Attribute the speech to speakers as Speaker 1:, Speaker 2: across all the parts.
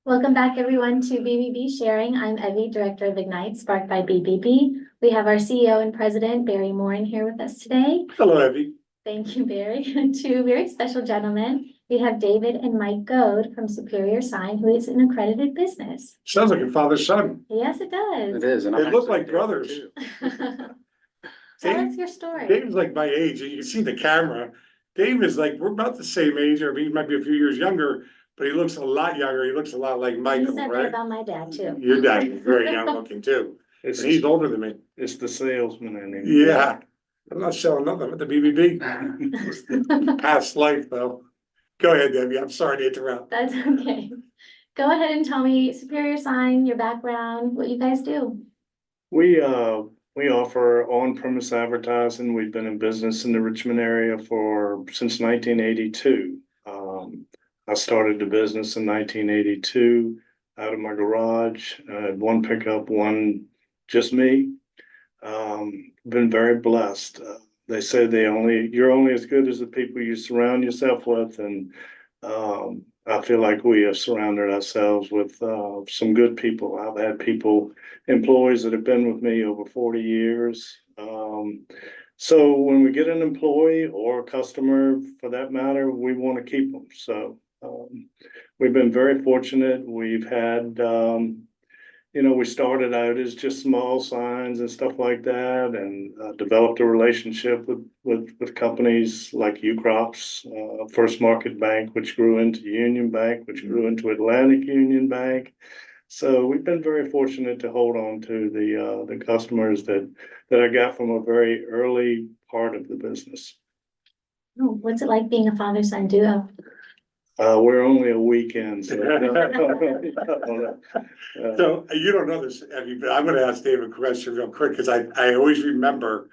Speaker 1: Welcome back, everyone, to BBB Sharing. I'm Evie, Director of Ignite, sparked by BBB. We have our CEO and President, Barry Morin, here with us today.
Speaker 2: Hello, Evie.
Speaker 1: Thank you, Barry. Two very special gentlemen. We have David and Mike Goad from Superior Sign, who is an accredited business.
Speaker 2: Sounds like your father's son.
Speaker 1: Yes, it does.
Speaker 3: It is, and
Speaker 2: They look like brothers.
Speaker 1: Tell us your story.
Speaker 2: Dave's like my age, and you can see the camera. Dave is like, we're about the same age, or he might be a few years younger, but he looks a lot younger. He looks a lot like
Speaker 1: You
Speaker 2: Michael,
Speaker 1: said that
Speaker 2: right?
Speaker 1: about my dad, too.
Speaker 2: Your dad is very young looking too. And he's older than me.
Speaker 3: It's the salesman in him.
Speaker 2: Yeah. I'm not selling nothing with the BBB. Past life, though. Go ahead, Debbie. I'm sorry to interrupt.
Speaker 1: That's okay. Go ahead and tell me Superior Sign, your background, what you guys do.
Speaker 3: We offer on-premise advertising. We've been in business in the Richmond area since 1982. I started the business in 1982 out of my garage. One pickup, one just me. Been very blessed. They say you're only as good as the people you surround yourself with, and I feel like we have surrounded ourselves with some good people. I've had employees that have been with me over 40 years. So when we get an employee or a customer, for that matter, we want to keep them. So we've been very fortunate. We've had we started out as just small signs and stuff like that, and developed a relationship with companies like Ucrops, First Market Bank, which grew into Union Bank, which grew into Atlantic Union Bank. So we've been very fortunate to hold on to the customers that I got from a very early part of the business.
Speaker 1: Oh, what's it like being a father-son duo?
Speaker 3: We're only a weekend, so.
Speaker 2: So you don't know this, Evie, but I'm gonna ask Dave a question real quick, because I always remember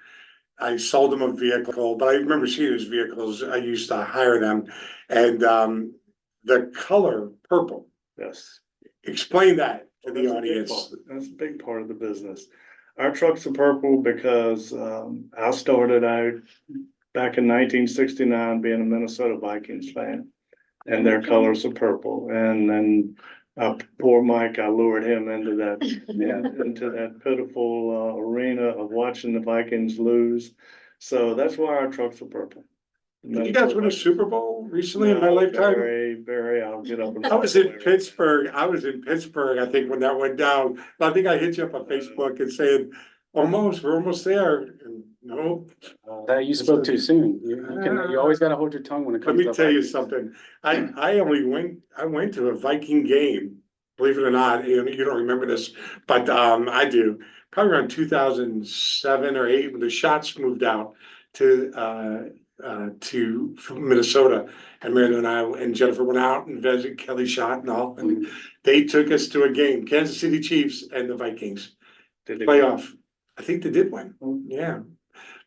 Speaker 2: I sold him a vehicle, but I remember seeing his vehicles. I used to hire them, and the color purple.
Speaker 3: Yes.
Speaker 2: Explain that to the
Speaker 3: That's
Speaker 2: audience.
Speaker 3: That's a big part of the business. Our trucks are purple because I started out back in 1969 being a Minnesota Vikings fan, and their colors are purple. And then poor Mike, I lured him into that pitiful arena of watching the Vikings lose. So that's why our trucks are purple.
Speaker 2: Did you guys win a Super Bowl recently in my lifetime?
Speaker 3: Very, I'll get up.
Speaker 2: I was in Pittsburgh. I think, when that went down. I think I hit you up on Facebook and saying, we're almost there. And no.
Speaker 4: That you spoke too soon. You always gotta hold your tongue when it
Speaker 2: Let
Speaker 4: comes to.
Speaker 2: me tell you something. I went to a Viking game, believe it or not. You don't remember this, but I do. Probably around 2007 or 8, when the Shots moved out from Minnesota, and Mary and I and Jennifer went out and visited Kelly Schott and all, and they took us to a game, Kansas City Chiefs and the Vikings playoff. I think they did win. Yeah,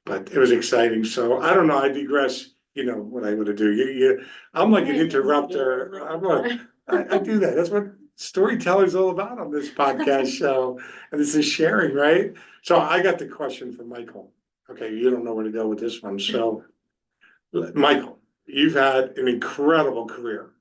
Speaker 2: but it was exciting. So I don't know. I digress. You know what I would do. I'm like an interrupter. I do that. That's what storytelling's all about on this podcast show, and this is sharing, right? So I got the question from Michael. Okay, you don't know where to go with this one, so. Michael, you've had an incredible career.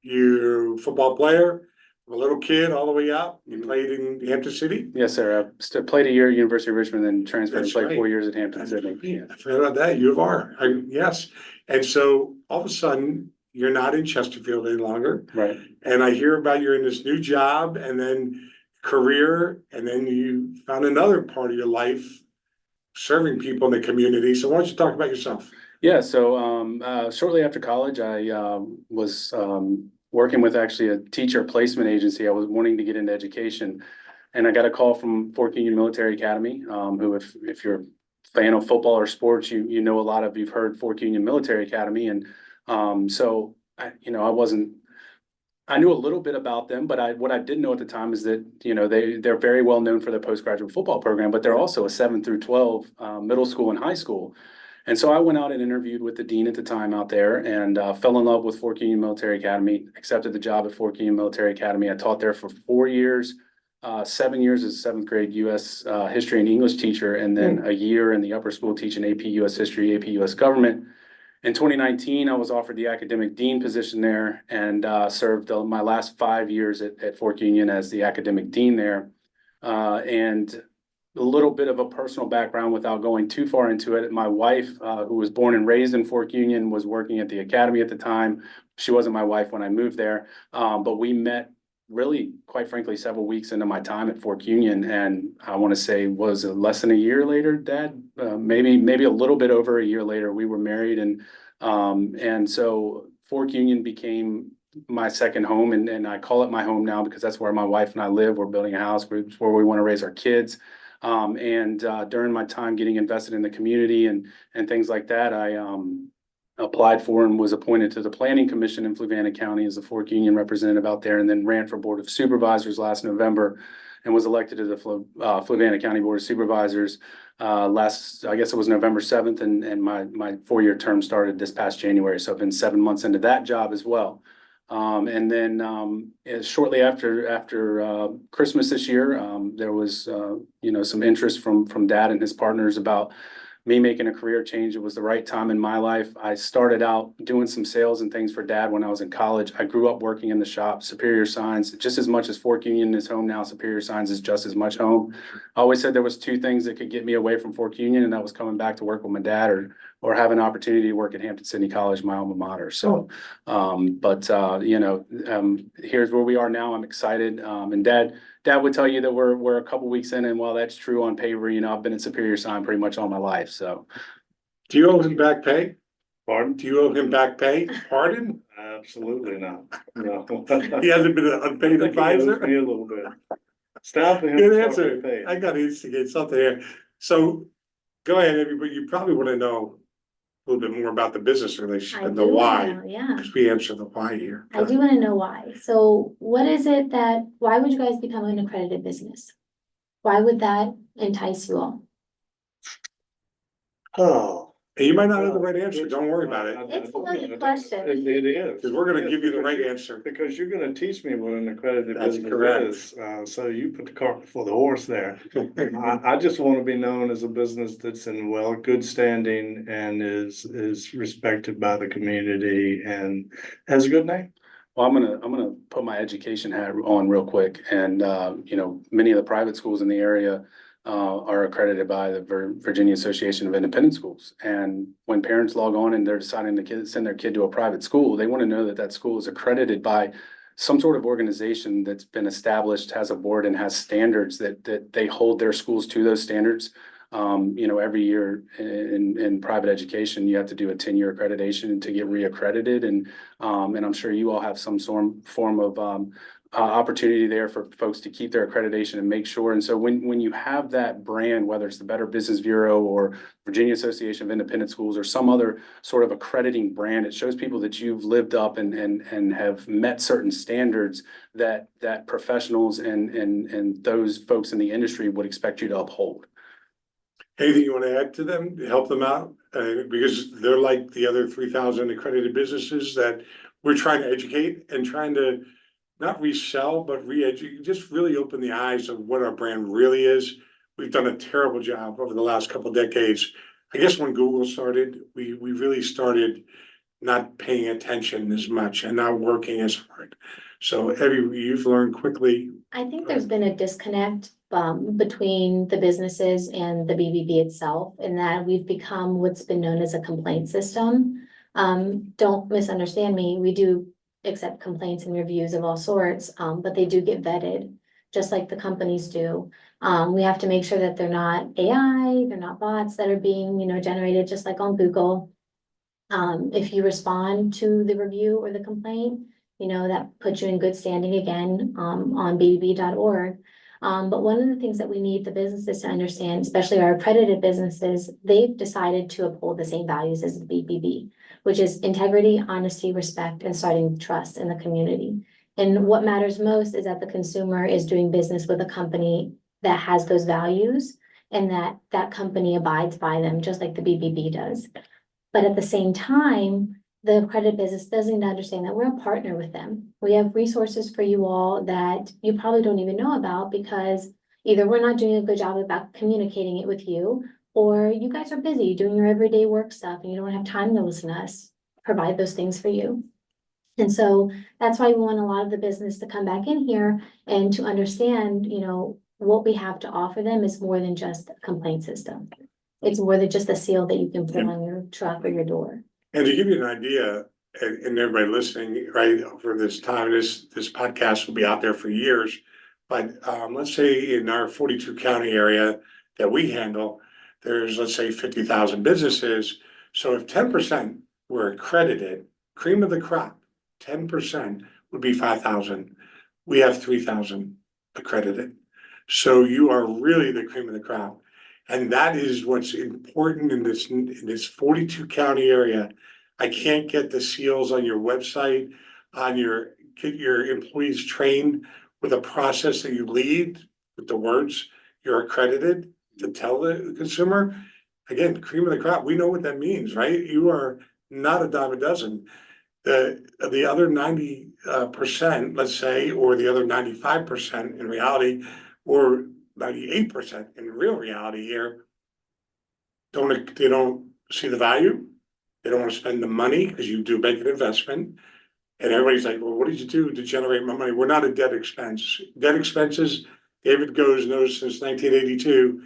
Speaker 2: You football player, from a little kid all the way up. You played in Hampton City.
Speaker 4: Yes, sir. I played a year at University of Richmond, then transferred and
Speaker 2: That's
Speaker 4: played
Speaker 2: right.
Speaker 4: 4 years at Hampton City.
Speaker 2: I forgot about that. U of R. Yes. And so all of a sudden, you're not in Chesterfield any longer.
Speaker 4: Right.
Speaker 2: And I hear about you're in this new job, and then career, and then you found another part of your life serving people in the community. So why don't you talk about yourself?
Speaker 4: Yeah, so shortly after college, I was working with actually a teacher placement agency. I was wanting to get into education, and I got a call from Fort Union Military Academy, who, if you're a fan of football or sports, you know a lot of, you've heard Fort Union Military Academy, and so I knew a little bit about them, but what I didn't know at the time is that they're very well known for their postgraduate football program, but they're also a 7 through 12 middle school and high school. And so I went out and interviewed with the dean at the time out there, and fell in love with Fort Union Military Academy, accepted the job at Fort Union Military Academy. I taught there for 4 years, 7 years as a 7th grade U.S. History and English teacher, and then a year in the upper school teaching AP U.S. History, AP U.S. Government. In 2019, I was offered the academic dean position there and served my last 5 years at Fork Union as the academic dean there. And a little bit of a personal background without going too far into it. My wife, who was born and raised in Fork Union, was working at the academy at the time. She wasn't my wife when I moved there, but we met really, quite frankly, several weeks into my time at Fork Union. And I want to say was less than a year later, Dad, maybe a little bit over a year later, we were married. And so Fork Union became my second home, and I call it my home now because that's where my wife and I live. We're building a house where we want to raise our kids. And during my time getting invested in the community and things like that, I applied for and was appointed to the Planning Commission in Fluvanna County as a Fork Union representative out there, and then ran for Board of Supervisors last November and was elected to the Fluvanna County Board of Supervisors I guess it was November 7th, and my 4-year term started this past January. So I've been 7 months into that job as well. And then shortly after Christmas this year, there was some interest from Dad and his partners about me making a career change. It was the right time in my life. I started out doing some sales and things for Dad when I was in college. I grew up working in the shop. Superior Signs, just as much as Fork Union is home now, Superior Signs is just as much home. I always said there was 2 things that could get me away from Fork Union, and that was coming back to work with my dad or have an opportunity to work at Hampton-Sydney College, my alma mater. So, here's where we are now. I'm excited. And Dad would tell you that we're a couple weeks in, and while that's true on paper, I've been at Superior Sign pretty much all my life. So,
Speaker 2: Do you owe him back pay?
Speaker 3: Pardon?
Speaker 2: Do you owe him back pay? Pardon?
Speaker 3: Absolutely not. No.
Speaker 2: He hasn't been an
Speaker 3: I
Speaker 2: unpaid
Speaker 3: think he owes
Speaker 2: advisor?
Speaker 3: me a little bit. Stop him.
Speaker 2: Good
Speaker 3: stop
Speaker 2: answer.
Speaker 3: him paying.
Speaker 2: I gotta instigate something here. So go ahead, everybody. You probably want to know a little bit more about the business relationship
Speaker 1: I
Speaker 2: and the
Speaker 1: do
Speaker 2: why,
Speaker 1: wanna know, yeah.
Speaker 2: because we answer the why here.
Speaker 1: I do want to know why. So what is it why would you guys become an accredited business? Why would that entice you all?
Speaker 3: Oh.
Speaker 2: And you might not have the right answer. Don't worry about it,
Speaker 1: It's a loaded question.
Speaker 3: It is.
Speaker 2: because we're gonna give you the
Speaker 3: Because
Speaker 2: right answer.
Speaker 3: Because you're gonna teach me what an accredited
Speaker 2: That's
Speaker 3: business
Speaker 2: correct.
Speaker 3: is, so you put the cart before the horse there. I just wanna be known as a business that's in good standing and is respected by the community and has a good name.
Speaker 4: well, I'm gonna put my education hat on real quick, and many of the private schools in the area are accredited by the Virginia Association of Independent Schools. And when parents log on and they're deciding to send their kid to a private school, they want to know that that school is accredited by some sort of organization that's been established, has a board, and has standards that they hold their schools to those standards. Every year in private education, you have to do a 10-year accreditation to get reaccredited. And I'm sure you all have some form of opportunity there for folks to keep their accreditation and make sure. And so when you have that brand, whether it's the Better Business Bureau or Virginia Association of Independent Schools or some other sort of accrediting brand, it shows people that you've lived up and have met certain standards that professionals and those folks in the industry would expect you to uphold.
Speaker 2: Anything you want to add to them to help them out? Because they're like the other 3,000 accredited businesses that we're trying to educate and trying to not resell, but re-educate, just really open the eyes of what our brand really is. We've done a terrible job over the last couple of decades. I guess when Google started, we really started not paying attention as much and not working as hard. So you've learned quickly.
Speaker 1: I think there's been a disconnect between the businesses and the BBB itself, in that we've become what's been known as a complaint system. Don't misunderstand me. We do accept complaints and reviews of all sorts, but they do get vetted, just like the companies do. We have to make sure that they're not AI, they're not bots that are being, generated just like on Google. If you respond to the review or the complaint, that puts you in good standing again, on bbb.org. But one of the things that we need the businesses to understand, especially our accredited businesses, they've decided to uphold the same values as the BBB, which is integrity, honesty, respect, and starting trust in the community. And what matters most is that the consumer is doing business with a company that has those values and that company abides by them, just like the BBB does. But at the same time, the accredited business does need to understand that we're a partner with them. We have resources for you all that you probably don't even know about, because either we're not doing a good job about communicating it with you, or you guys are busy doing your everyday work stuff and you don't have time to listen to us, provide those things for you. And so that's why we want a lot of the business to come back in here and to understand, what we have to offer them is more than just a complaint system. It's more than just a seal that you can put on your truck or your door.
Speaker 2: And to give you an idea, and everybody listening, right, over this time, this podcast will be out there for years. But let's say in our 42 county area that we handle, there's, let's say, 50,000 businesses. So if 10% were accredited, cream of the crop, 10% would be 5,000. We have 3,000 accredited. So you are really the cream of the crop. And that is what's important in this 42 county area. I can't get the seals on your website, get your employees trained with a process that you lead with the words you're accredited to tell the consumer. Again, cream of the crop. We know what that means, right? You are not a dime a dozen. The other 90%, let's say, or the other 95% in reality, or 98% in real reality here, they don't see the value. They don't want to spend the money because you do make an investment. And everybody's like, well, what did you do to generate my money? We're not a debt expense. Debt expenses, David knows since 1982,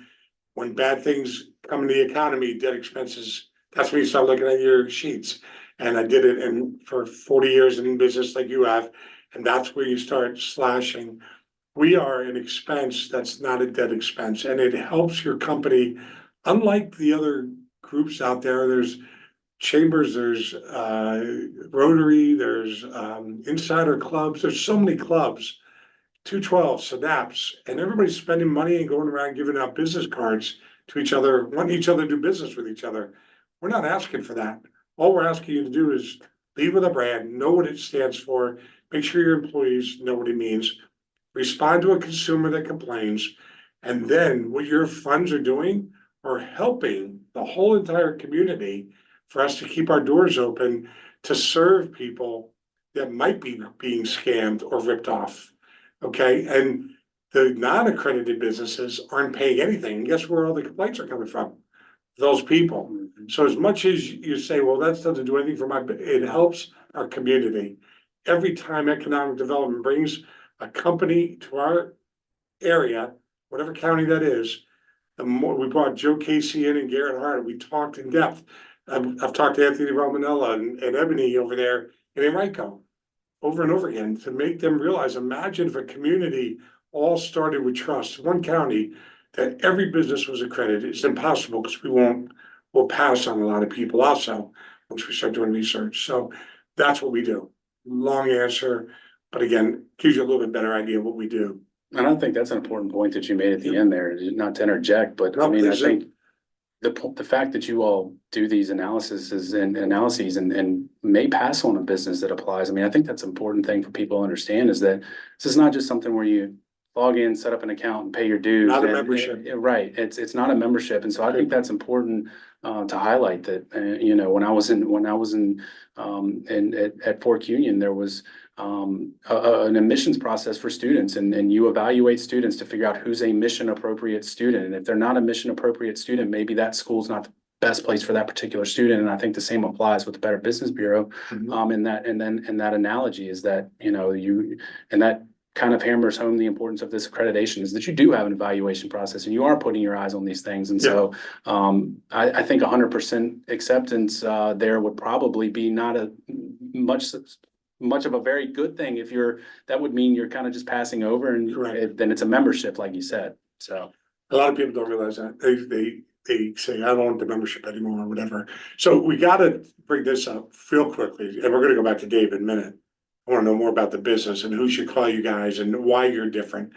Speaker 2: when bad things come in the economy, debt expenses, that's when you start looking at your sheets. And I did it for 40 years in business like you have. And that's where you start slashing. We are an expense that's not a debt expense, and it helps your company. Unlike the other groups out there, there's Chambers, there's Rotary, there's Insider Clubs, there's so many clubs, 212, Synapse, and everybody's spending money and going around giving out business cards to each other, wanting each other to do business with each other. We're not asking for that. All we're asking you to do is lead with a brand, know what it stands for, make sure your employees know what it means, respond to a consumer that complains, and then what your funds are doing are helping the whole entire community for us to keep our doors open to serve people that might be being scammed or ripped off. Okay, and the non-accredited businesses aren't paying anything. Guess where all the complaints are coming from? Those people. So as much as you say, well, that doesn't do anything for it helps our community. Every time economic development brings a company to our area, whatever county that is, the more we brought Joe Casey in and Garrett Hart, we talked in depth. I've talked to Anthony Romanella and Ebony over there in Enrico over and over again to make them realize, imagine if a community all started with trust, one county, that every business was accredited. It's impossible because we'll pass on a lot of people also once we start doing research. So that's what we do. Long answer, but again, gives you a little bit better idea of what we do.
Speaker 4: And I think that's an important point that you made at the end there, not to interject, but
Speaker 2: No,
Speaker 4: I mean, I
Speaker 2: please
Speaker 4: think the fact that you all do these analyses and may pass on a business that applies. I mean, I think that's an important thing for people to understand is that this is not just something where you log in, set up an account and pay your dues.
Speaker 2: Not a membership.
Speaker 4: Right. It's not a membership. And so I think that's important to highlight that, when I was at Fork Union, there was an admissions process for students and you evaluate students to figure out who's a mission appropriate student. And if they're not a mission appropriate student, maybe that school's not the best place for that particular student. And I think the same applies with the Better Business Bureau. And that analogy is that, and that kind of hammers home the importance of this accreditation is that you do have an evaluation process and you are putting your eyes on these things. And so I think 100% acceptance there would probably be not a much of a very good thing that would mean you're kind of just passing over and then it's a membership, like you said. So
Speaker 2: a lot of people don't realize that they say, I don't want the membership anymore or whatever. So we got to bring this up real quickly, and we're going to go back to Dave in a minute. I want to know more about the business and who should call you guys and why you're different.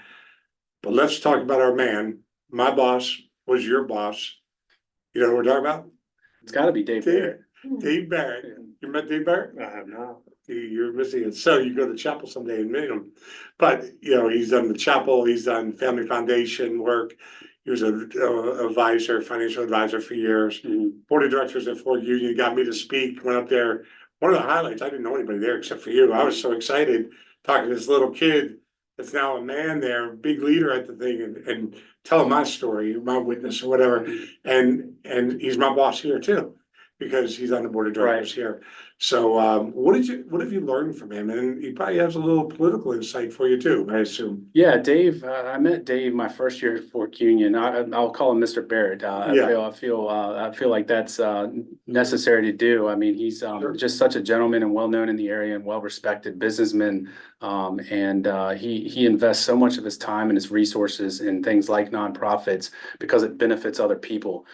Speaker 2: But let's talk about our man. My boss was your boss. You know what we're talking about?
Speaker 4: it's got to be Dave Barrett.
Speaker 2: Dave Barrett. You met Dave Barrett?
Speaker 3: I have not.
Speaker 2: You're missing it. So you go to chapel someday and meet him. But, he's done the chapel, he's done family foundation work. He was a financial advisor for years. Board of directors at Fork Union got me to speak, went up there. One of the highlights, I didn't know anybody there except for you. I was so excited talking to this little kid that's now a man there, big leader at the thing, and telling my story, my witness or whatever. And he's my boss here too, because he's on the board of directors here. So what have you learned from him? And he probably has a little political insight for you too, I assume.
Speaker 4: Yeah, Dave, I met Dave my first year at Fork Union. I'll call him Mr. Barrett.
Speaker 2: Yeah.
Speaker 4: I feel like that's necessary to do. I mean, he's
Speaker 2: Sure.
Speaker 4: just such a gentleman and well-known in the area and well-respected businessman. He invests so much of his time and his resources in things like nonprofits because it benefits other people.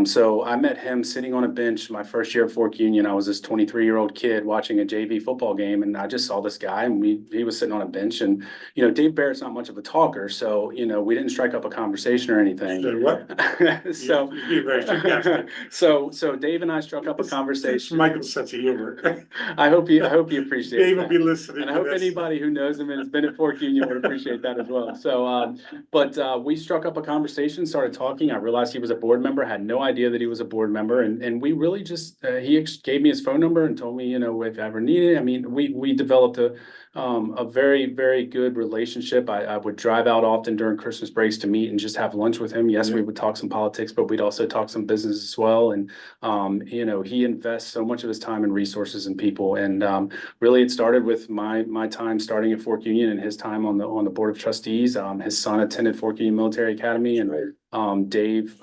Speaker 4: So I met him sitting on a bench my first year at Fork Union. I was this 23-year-old kid watching a JV football game, and I just saw this guy, and he was sitting on a bench, and Dave Barrett's not much of a talker, so we didn't strike up a conversation or anything.
Speaker 2: So what?
Speaker 4: So
Speaker 2: You're very sarcastic.
Speaker 4: so Dave and I struck up a
Speaker 2: It's
Speaker 4: conversation.
Speaker 2: Michael's sense of humor.
Speaker 4: I hope you appreciate
Speaker 2: Dave will
Speaker 4: that.
Speaker 2: be listening.
Speaker 4: And I
Speaker 2: to
Speaker 4: hope
Speaker 2: this.
Speaker 4: anybody who knows him and has been at Fork Union would appreciate that as well. So, but we struck up a conversation, started talking. I realized he was a board member, had no idea that he was a board member. And we really just, gave me his phone number and told me, if I ever needed it. I mean, we developed a very, very good relationship. I would drive out often during Christmas breaks to meet and just have lunch with him. Yes, we would talk some politics, but we'd also talk some business as well. And, he invests so much of his time and resources in people. And really, it started with my time starting at Fork Union and his time on the board of trustees. His son attended Fork Union Military Academy, and Dave,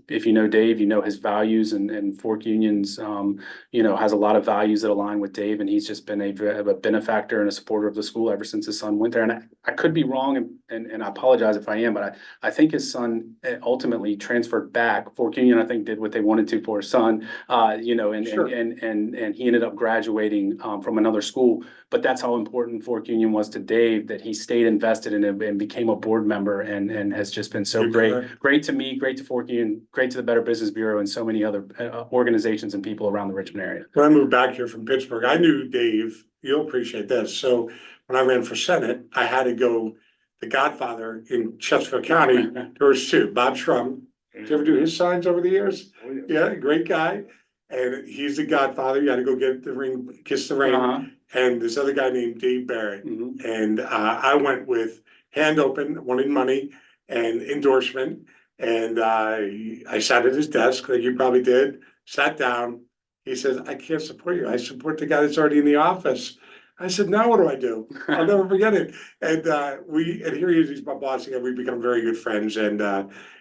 Speaker 4: if you know Dave, his values, and Fork Union's, has a lot of values that align with Dave, and he's just been a benefactor and a supporter of the school ever since his son went there. And I could be wrong, and I apologize if I am, but I think his son ultimately transferred back. Fork Union, I think, did what they wanted to for his son,
Speaker 2: Sure.
Speaker 4: and he ended up graduating from another school. But that's how important Fork Union was to Dave, that he stayed invested in it and became a board member, and has just been so
Speaker 2: You're
Speaker 4: great.
Speaker 2: correct.
Speaker 4: Great to me, great to Fork Union, great to the Better Business Bureau, and so many other organizations and people around the Richmond area.
Speaker 2: When I moved back here from Pittsburgh, I knew Dave. You'll appreciate this. So when I ran for Senate, I had to go, the Godfather in Chesterfield County. There was two, Bob Shrum. Did you ever do his signs over the years?
Speaker 3: Oh, yeah.
Speaker 2: Yeah, great guy. And he's the Godfather. You had to go get the ring, kiss the ring.
Speaker 4: Uh-huh.
Speaker 2: And this other guy named Dave Barrett.
Speaker 4: Mhm.
Speaker 2: And I went with hand open, wanting money and endorsement. And I sat at his desk, like you probably did, sat down. He says, I can't support you. I support the guy that's already in the office. I said, now what do I do? I'll never forget it. And here he is, he's my boss again. We've become very good friends. And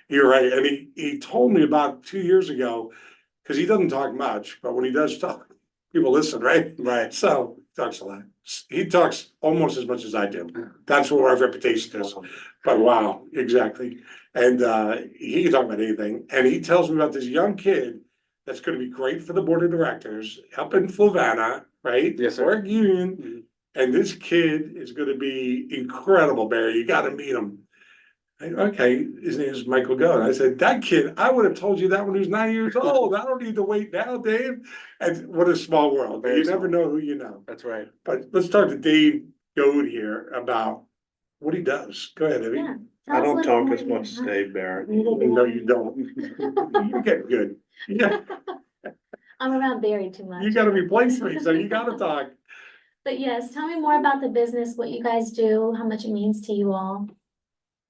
Speaker 2: you're right. And he told me about 2 years ago, because he doesn't talk much, but when he does talk, people listen, right?
Speaker 4: Right.
Speaker 2: So he talks a lot. He talks almost as much as I do. That's what our reputation is. But wow, exactly. And he can talk about anything. And he tells me about this young kid that's going to be great for the board of directors up in Fluvanna, right?
Speaker 4: Yes, sir.
Speaker 2: Fork Union.
Speaker 4: Mhm.
Speaker 2: And this kid is going to be incredible, Barry. You got to meet him. Okay, his name is Michael Goh. I said, that kid, I would have told you that when he was 9 years old. I don't need to wait now, Dave. And what a small world.
Speaker 4: Very
Speaker 2: You never
Speaker 4: small.
Speaker 2: know who you know.
Speaker 4: That's right.
Speaker 2: But let's talk to Dave Goad here about what he does. Go ahead, Evie.
Speaker 1: Yeah.
Speaker 3: I don't talk as
Speaker 1: Tell us
Speaker 3: much as
Speaker 1: a little
Speaker 3: Dave Barrett.
Speaker 2: No, you don't. You get good. Yeah,
Speaker 1: I'm around Barry too much.
Speaker 2: you gotta replace me, so you gotta talk.
Speaker 1: But yes, tell me more about the business, what you guys do, how much it means to you all.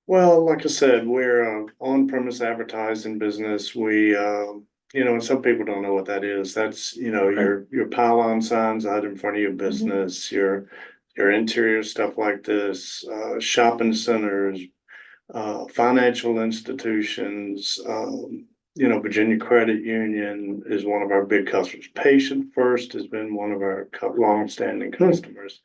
Speaker 3: Well, like I said, we're on-premise advertising business. We, and some people don't know what that is. That's, your pylon signs out in front of your business, your interior stuff like this, shopping centers, financial institutions, Virginia Credit Union is one of our big customers. Patient First has been one of our long-standing customers.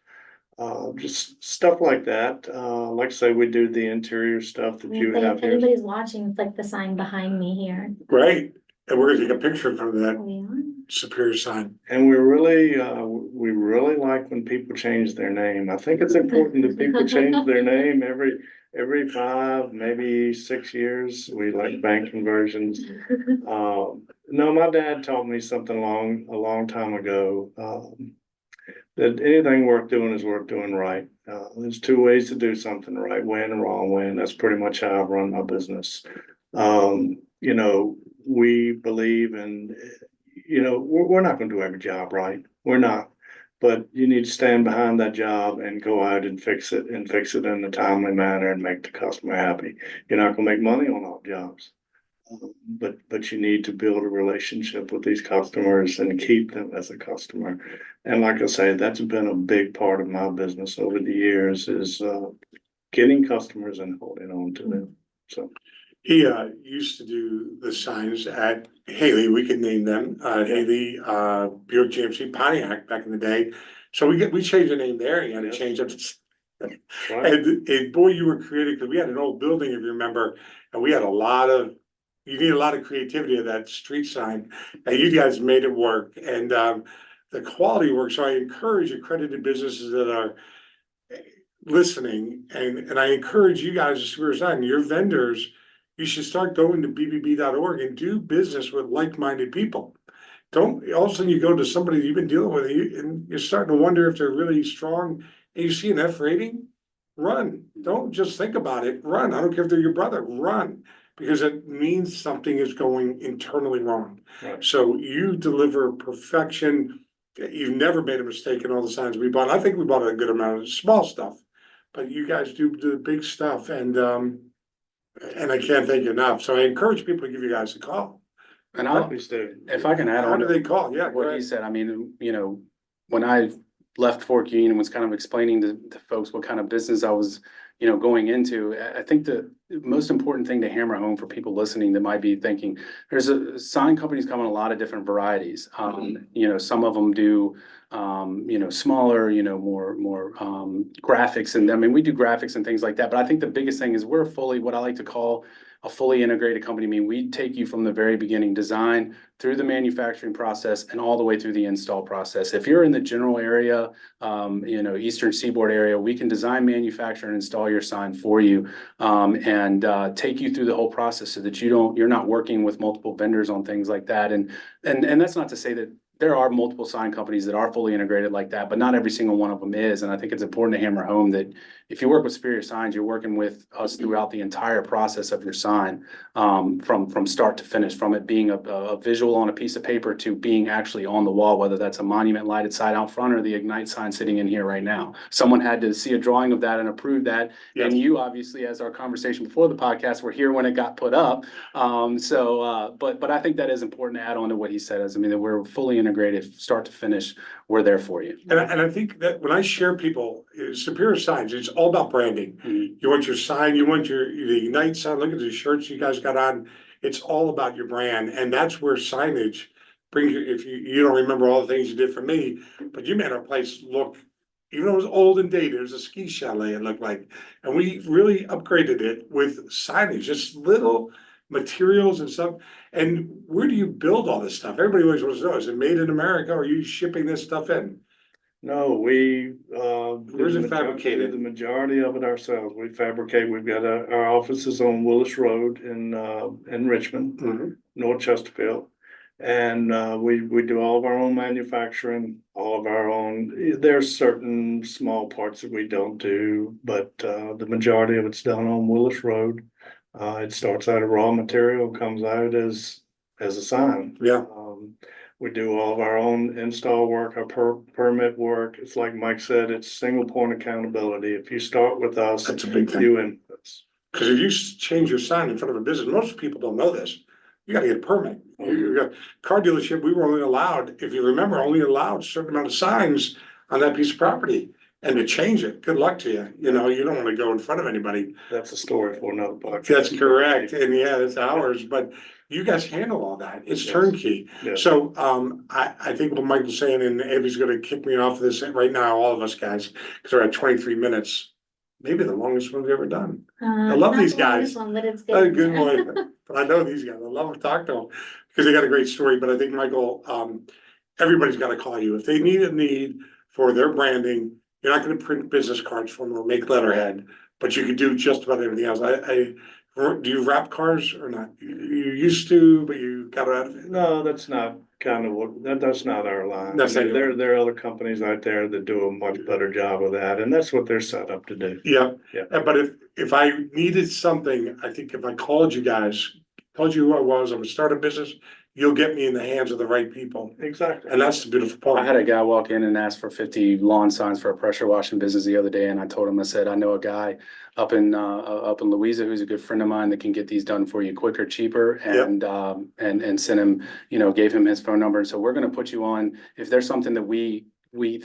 Speaker 3: Just stuff like that. Like I say, we do the interior stuff that you have
Speaker 1: If
Speaker 3: here.
Speaker 1: anybody's watching, it's like the sign behind me here.
Speaker 2: Great. And we're gonna take a picture in front of that
Speaker 1: We are.
Speaker 2: Superior sign.
Speaker 3: And we really like when people change their name. I think it's important that people change their name every 5, maybe 6 years. We like bank conversions. No, my dad taught me something a long time ago. That anything worth doing is worth doing right. There's 2 ways to do something right, win and wrong win. That's pretty much how I've run my business. We believe in, we're not gonna do every job right. We're not. But you need to stand behind that job and go out and fix it in a timely manner and make the customer happy. You're not gonna make money on all jobs. But you need to build a relationship with these customers and keep them as a customer. And like I say, that's been a big part of my business over the years is getting customers and holding on to them. So
Speaker 2: He used to do the signs at Haley, we could name them, Haley, Buick GMC, Pontiac back in the day. So we changed the name there, you had to
Speaker 3: Yes.
Speaker 2: change it.
Speaker 3: right.
Speaker 2: And boy, you were creative, because we had an old building, if you remember, and we had you need a lot of creativity of that street sign, and you guys made it work, and the quality works. So I encourage accredited businesses that are listening, and I encourage you guys to Superior Sign, your vendors, you should start going to bbb.org and do business with like-minded people. Don't, all of a sudden you go to somebody you've been dealing with, and you're starting to wonder if they're really strong, and you see an F rating, run. Don't just think about it, run. I don't care if they're your brother, run. Because it means something is going internally wrong.
Speaker 3: Right.
Speaker 2: So you deliver perfection. You've never made a mistake in all the signs we bought. I think we bought a good amount of small stuff. But you guys do the big stuff, and I can't thank you enough. So I encourage people to give you guys a call.
Speaker 4: And I'll,
Speaker 3: Please do.
Speaker 4: if I can add
Speaker 2: How
Speaker 4: on
Speaker 2: do
Speaker 4: to
Speaker 2: they call? Yeah, go
Speaker 4: what he
Speaker 2: ahead.
Speaker 4: said, I mean, when I left Fork Union and was kind of explaining to folks what kind of business I was, going into, I think the most important thing to hammer home for people listening that might be thinking, there's sign companies come in a lot of different varieties. Some of them do, smaller, more graphics, and I mean, we do graphics and things like that. But I think the biggest thing is we're fully, what I like to call a fully integrated company. I mean, we take you from the very beginning, design through the manufacturing process and all the way through the install process. If you're in the general area, Eastern Seaboard area, we can design, manufacture, and install your sign for you, and take you through the whole process so that you're not working with multiple vendors on things like that. And that's not to say that there are multiple sign companies that are fully integrated like that, but not every single one of them is. And I think it's important to hammer home that if you work with Superior Signs, you're working with us throughout the entire process of your sign, from start to finish, from it being a visual on a piece of paper to being actually on the wall, whether that's a monument lighted sign out front or the Ignite sign sitting in here right now. Someone had to see a drawing of that and approve that.
Speaker 2: Yes.
Speaker 4: And you obviously, as our conversation before the podcast, were here when it got put up. But I think that is important to add on to what he said. I mean, that we're fully integrated, start to finish. We're there for you.
Speaker 2: And I think that when I share people, Superior Signs, it's all about branding.
Speaker 4: Mhm.
Speaker 2: You want your sign, you want the Ignite sign, look at the shirts you guys got on. It's all about your brand, and that's where signage brings you, if you don't remember all the things you did for me, but you made our place look, even though it was old and dated, it was a ski chalet, it looked like. And we really upgraded it with signage, just little materials and stuff. And where do you build all this stuff? Everybody always wants to know, is it made in America, or are you shipping this stuff in?
Speaker 3: No, we
Speaker 2: Where's it fabricated?
Speaker 3: The majority of it ourselves. We fabricate. We've got our offices on Willis Road in Richmond,
Speaker 2: Mhm.
Speaker 3: North Chesterfield. And we do all of our own manufacturing, all of our own. There's certain small parts that we don't do, but the majority of it's done on Willis Road. It starts out a raw material, comes out as a sign.
Speaker 2: Yeah.
Speaker 3: We do all of our own install work, our permit work. It's like Mike said, it's single point accountability. If you start with us,
Speaker 2: That's a big thing.
Speaker 3: you in us.
Speaker 2: Because if you change your sign in front of a business, most people don't know this. You gotta get a permit. You got car dealership, we were only allowed, if you remember, only allowed a certain amount of signs on that piece of property. And to change it, good luck to you. You don't wanna go in front of anybody.
Speaker 3: That's a story for another podcast.
Speaker 2: That's correct. And yeah, it's ours, but you guys handle all that. It's
Speaker 3: Yes.
Speaker 2: turnkey.
Speaker 3: Yes.
Speaker 2: So I think what Michael's saying, and Abby's gonna kick me off of this right now, all of us guys, because we're at 23 minutes. Maybe the longest one we've ever done. I love
Speaker 1: Not
Speaker 2: these
Speaker 1: the longest
Speaker 2: guys.
Speaker 1: one, but it's
Speaker 2: A
Speaker 1: getting
Speaker 2: good
Speaker 1: there.
Speaker 2: one, but I know these guys, I love to talk to them, because they got a great story, but I think, Michael, everybody's gotta call you, if they need a need for their branding, you're not gonna print business cards for them or make letterhead, but you can do just about everything else. Do you wrap cars or not? You used to, but you got out of it?
Speaker 3: No, that's not kind of that's not our line.
Speaker 2: That's not your
Speaker 3: There are other companies out there that do a much better job of that, and that's what they're set up to do.
Speaker 2: Yeah,
Speaker 3: Yeah.
Speaker 2: but if I needed something, I think if I called you guys, told you who I was, I'm gonna start a business, you'll get me in the hands of the right people.
Speaker 3: Exactly.
Speaker 2: And that's the beautiful part.
Speaker 4: I had a guy walk in and ask for 50 lawn signs for a pressure washing business the other day, and I told him, I said, I know a guy up in Louisa who's a good friend of mine that can get these done for you quicker, cheaper, and send him, gave him his phone number. And so we're gonna put you on, if there's something that we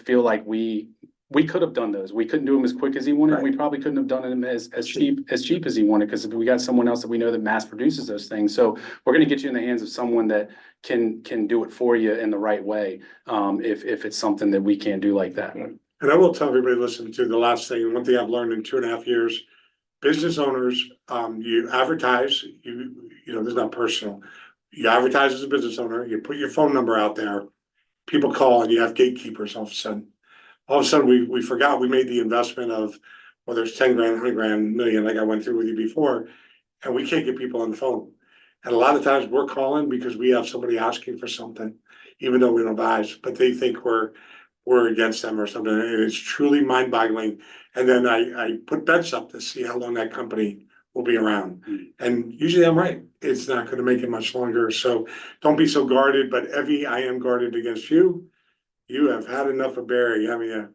Speaker 4: feel like we could have done those. We couldn't do them as quick as he wanted.
Speaker 2: Right.
Speaker 4: We probably couldn't have done them as cheap as he wanted, because we got someone else that we know that mass produces those things. So we're gonna get you in the hands of someone that can do it for you in the right way. If it's something that we can't do like that.
Speaker 2: And I will tell everybody listening to the last thing, and one thing I've learned in 2.5 years, business owners, you advertise, you know, this is not personal. You advertise as a business owner, you put your phone number out there, people call and you have gatekeepers all of a sudden. All of a sudden, we forgot we made the investment of whether it's 10 grand, 100 grand, million, like I went through with you before, and we can't get people on the phone. And a lot of times we're calling because we have somebody asking for something, even though we don't buy, but they think we're against them or something. And it's truly mind boggling. And then I put bets up to see how long that company will be around. And usually I'm right. It's not going to make it much longer. So don't be so guarded, but Evie, I am guarded against you. You have had enough of Barry, haven't you?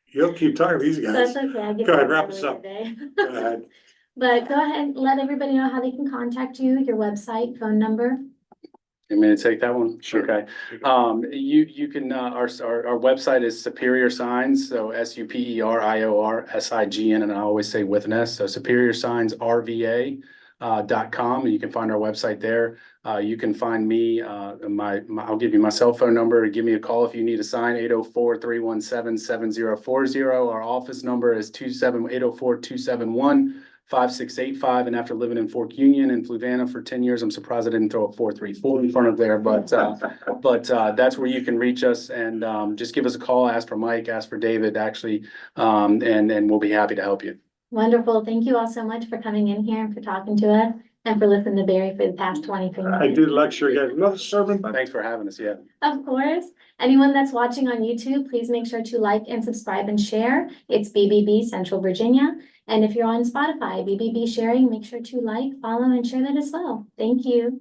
Speaker 2: You'll keep talking to these guys.
Speaker 1: That's okay. I get
Speaker 2: Go ahead,
Speaker 1: that
Speaker 2: wrap us
Speaker 1: every
Speaker 2: up.
Speaker 1: day.
Speaker 2: Go ahead.
Speaker 1: But go ahead, let everybody know how they can contact you, your website, phone number.
Speaker 4: You want me to take that one?
Speaker 3: Sure.
Speaker 4: Okay. You can, our website is Superior Signs, so SUPERIORSIGN, and I always say with an S, so superiorsignsrva.com, and you can find our website there. You can find me, I'll give you my cell phone number. Give me a call if you need a sign, 804-317-7040. Our office number is 804-271-5685. And after living in Fork Union and Fluvanna for 10 years, I'm surprised I didn't throw a 434 in front of there, but that's where you can reach us, and just give us a call, ask for Mike, ask for David, actually, and we'll be happy to help you.
Speaker 1: Wonderful. Thank you all so much for coming in here and for talking to us and for listening to Barry for the past 23 minutes.
Speaker 2: I did lecture again. Another sermon, but
Speaker 4: Thanks for having us, yeah.
Speaker 1: Of course. Anyone that's watching on YouTube, please make sure to like and subscribe and share. It's BBB Central Virginia. And if you're on Spotify, BBB Sharing, make sure to like, follow, and share that as well. Thank you.